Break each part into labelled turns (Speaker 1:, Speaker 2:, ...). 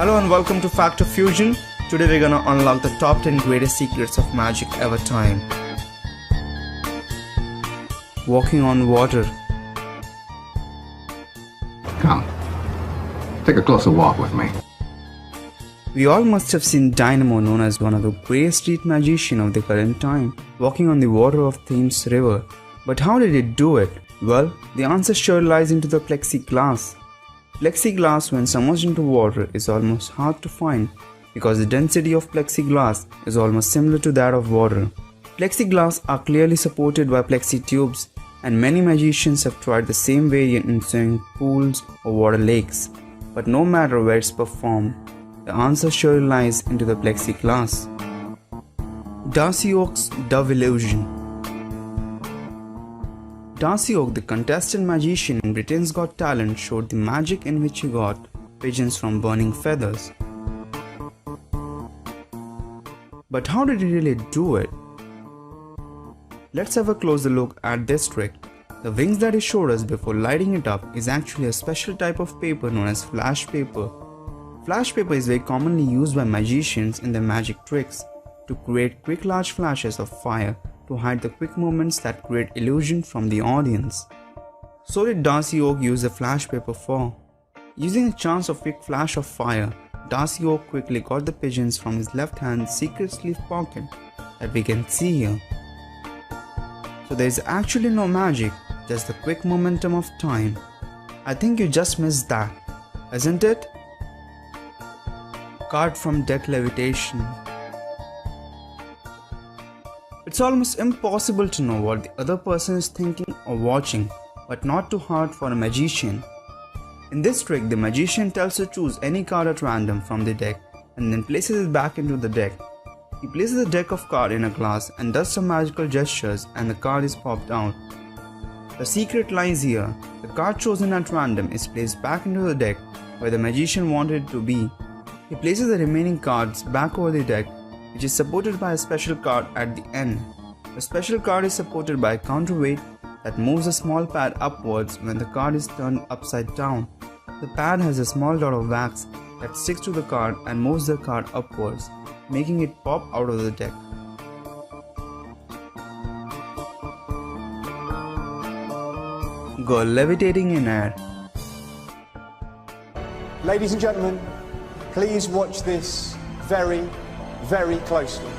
Speaker 1: Hello and welcome to Factor Fusion. Today we're gonna unlock the top 10 greatest secrets of magic ever time. Walking on water.
Speaker 2: Come, take a closer walk with me.
Speaker 1: We all must have seen Dynamo, known as one of the greatest street magicians of the current time, walking on the water of Thames River. But how did it do it? Well, the answer sure lies into the plexiglass. Plexiglass, when submerged into water, is almost hard to find because the density of plexiglass is almost similar to that of water. Plexiglass are clearly supported by plexi tubes, and many magicians have tried the same variant in swimming pools or water lakes. But no matter where it's performed, the answer sure lies into the plexiglass. Darcy Oaks' Dove Illusion. Darcy Oaks, the contestant magician in Britain's Got Talent, showed the magic in which he got pigeons from burning feathers. But how did he really do it? Let's have a closer look at this trick. The wings that he showed us before lighting it up is actually a special type of paper known as flash paper. Flash paper is very commonly used by magicians in their magic tricks to create quick large flashes of fire to hide the quick movements that create illusion from the audience. So did Darcy Oaks use the flash paper for? Using a chance of quick flash of fire, Darcy Oaks quickly got the pigeons from his left hand's secret sleeve pocket that we can see here. So there is actually no magic, just the quick momentum of time. I think you just missed that, isn't it? Card from Cardlevitation. It's almost impossible to know what the other person is thinking or watching, but not too hard for a magician. In this trick, the magician tells to choose any card at random from the deck and then places it back into the deck. He places the deck of cards in a glass and does some magical gestures, and the card is popped out. The secret lies here. The card chosen at random is placed back into the deck where the magician wanted it to be. He places the remaining cards back over the deck, which is supported by a special card at the end. The special card is supported by a counterweight that moves a small pad upwards when the card is turned upside down. The pad has a small dot of wax that sticks to the card and moves the card upwards, making it pop out of the deck. Girl levitating in air.
Speaker 3: Ladies and gentlemen, please watch this very closely.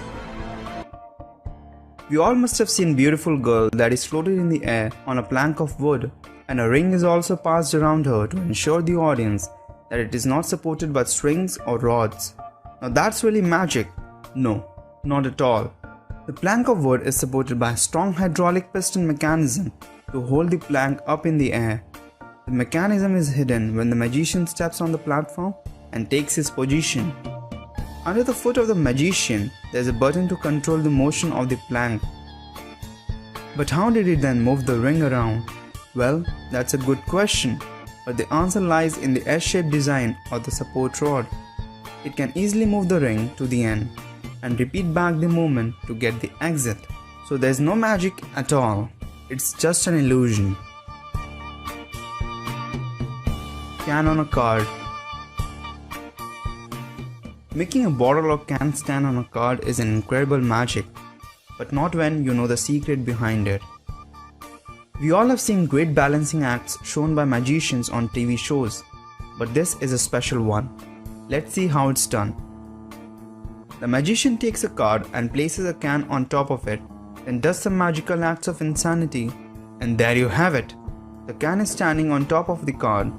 Speaker 1: We all must have seen a beautiful girl that is floated in the air on a plank of wood, and a ring is also passed around her to ensure the audience that it is not supported by strings or rods. Now that's really magic. No, not at all. The plank of wood is supported by a strong hydraulic piston mechanism to hold the plank up in the air. The mechanism is hidden when the magician steps on the platform and takes his position. Under the foot of the magician, there is a button to control the motion of the plank. But how did he then move the ring around? Well, that's a good question, but the answer lies in the S-shaped design of the support rod. It can easily move the ring to the end and repeat back the movement to get the exit. So there's no magic at all. It's just an illusion. Can on a card. Making a bottle or can stand on a card is an incredible magic, but not when you know the secret behind it. We all have seen great balancing acts shown by magicians on TV shows, but this is a special one. Let's see how it's done. The magician takes a card and places a can on top of it, then does some magical acts of insanity, and there you have it. The can is standing on top of the card.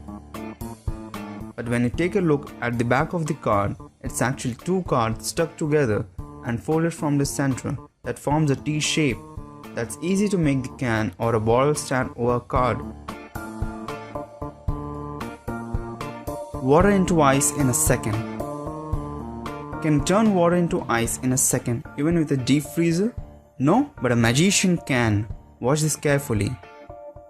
Speaker 1: But when you take a look at the back of the card, it's actually two cards stuck together and folded from the center that forms a T shape. That's easy to make the can or a bottle stand over a card. Water into ice in a second. Can you turn water into ice in a second even with a deep freezer? No, but a magician can. Watch this carefully.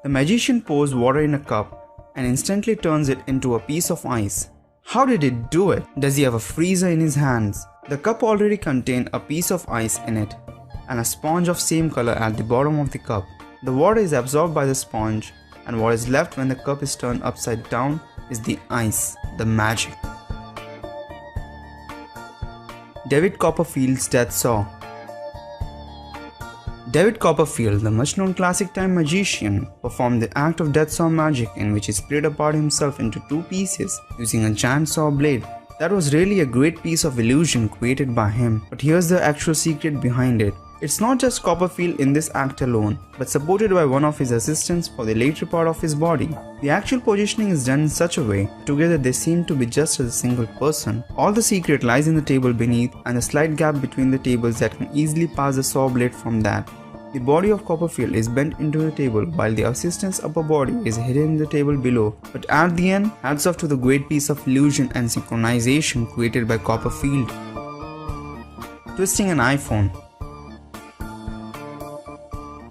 Speaker 1: The magician pours water in a cup and instantly turns it into a piece of ice. How did he do it? Does he have a freezer in his hands? The cup already contained a piece of ice in it and a sponge of same color at the bottom of the cup. The water is absorbed by the sponge, and what is left when the cup is turned upside down is the ice, the magic. David Copperfield's death saw. David Copperfield, the much-known classic time magician, performed the act of death saw magic in which he split apart himself into two pieces using a giant saw blade. That was really a great piece of illusion created by him, but here's the actual secret behind it. It's not just Copperfield in this act alone, but supported by one of his assistants for the later part of his body. The actual positioning is done in such a way, together they seem to be just as a single person. All the secret lies in the table beneath and the slight gap between the tables that can easily pass the saw blade from that. The body of Copperfield is bent into the table while the assistant's upper body is hidden in the table below. But at the end, hats off to the great piece of illusion and synchronization created by Copperfield. Twisting an iPhone.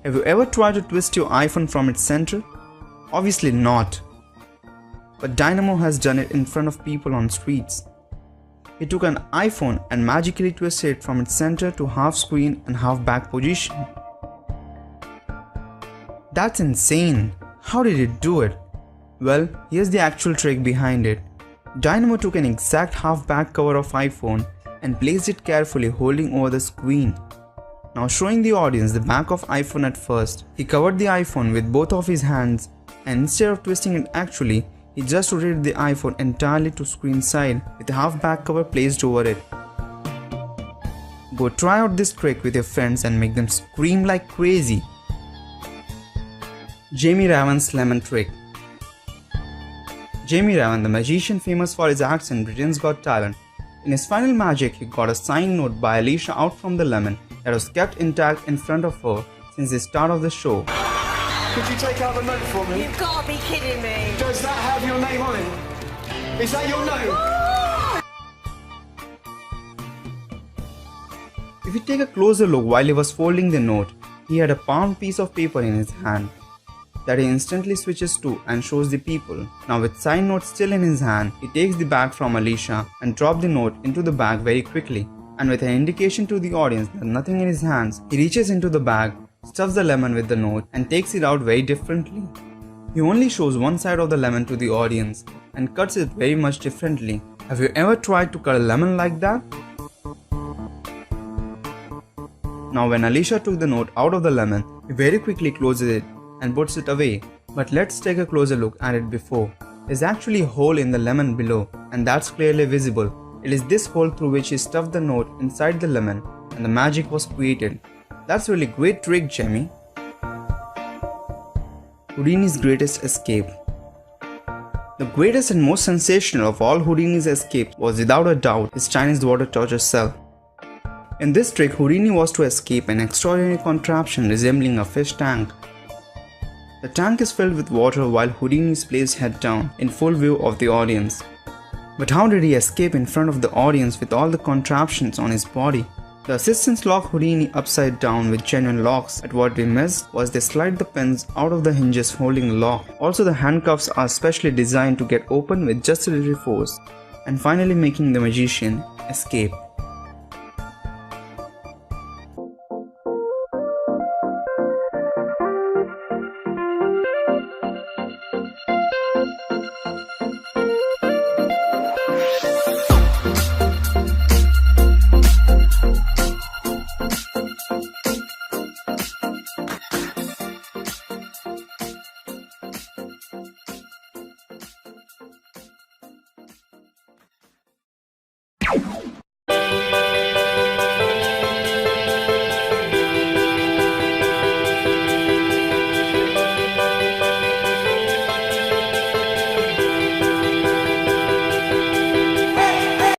Speaker 1: Have you ever tried to twist your iPhone from its center? Obviously not. But Dynamo has done it in front of people on streets. He took an iPhone and magically twisted it from its center to half screen and half back position. That's insane! How did it do it? Well, here's the actual trick behind it. Dynamo took an exact half back cover of iPhone and placed it carefully holding over the screen. Now showing the audience the back of iPhone at first, he covered the iPhone with both of his hands and instead of twisting it actually, he just rotated the iPhone entirely to screen side with the half back cover placed over it. Go try out this trick with your friends and make them scream like crazy. Jamie Raven's lemon trick. Jamie Raven, the magician famous for his acts in Britain's Got Talent, in his final magic he got a signed note by Alicia out from the lemon that was kept intact in front of her since the start of the show.
Speaker 3: Could you take out the note for me?
Speaker 4: You've got to be kidding me.
Speaker 3: Does that have your name on it? Is that your note?
Speaker 1: If you take a closer look while he was folding the note, he had a palm piece of paper in his hand that he instantly switches to and shows the people. Now with signed note still in his hand, he takes the bag from Alicia and drops the note into the bag very quickly. And with an indication to the audience that nothing in his hands, he reaches into the bag, stuffs the lemon with the note and takes it out very differently. He only shows one side of the lemon to the audience and cuts it very much differently. Have you ever tried to cut a lemon like that? Now when Alicia took the note out of the lemon, he very quickly closes it and puts it away. But let's take a closer look at it before. There's actually a hole in the lemon below and that's clearly visible. It is this hole through which he stuffed the note inside the lemon and the magic was created. That's really great trick, Jamie. Houdini's greatest escape. The greatest and most sensational of all Houdini's escapes was without a doubt his Chinese water torture cell. In this trick, Houdini was to escape an extraordinary contraption resembling a fish tank. The tank is filled with water while Houdini is placed head down in full view of the audience. But how did he escape in front of the audience with all the contraptions on his body? The assistants lock Houdini upside down with genuine locks, but what we missed was they slide the pins out of the hinges holding the lock. Also the handcuffs are specially designed to get open with just a little force, and finally making the magician escape.
Speaker 4: Oh!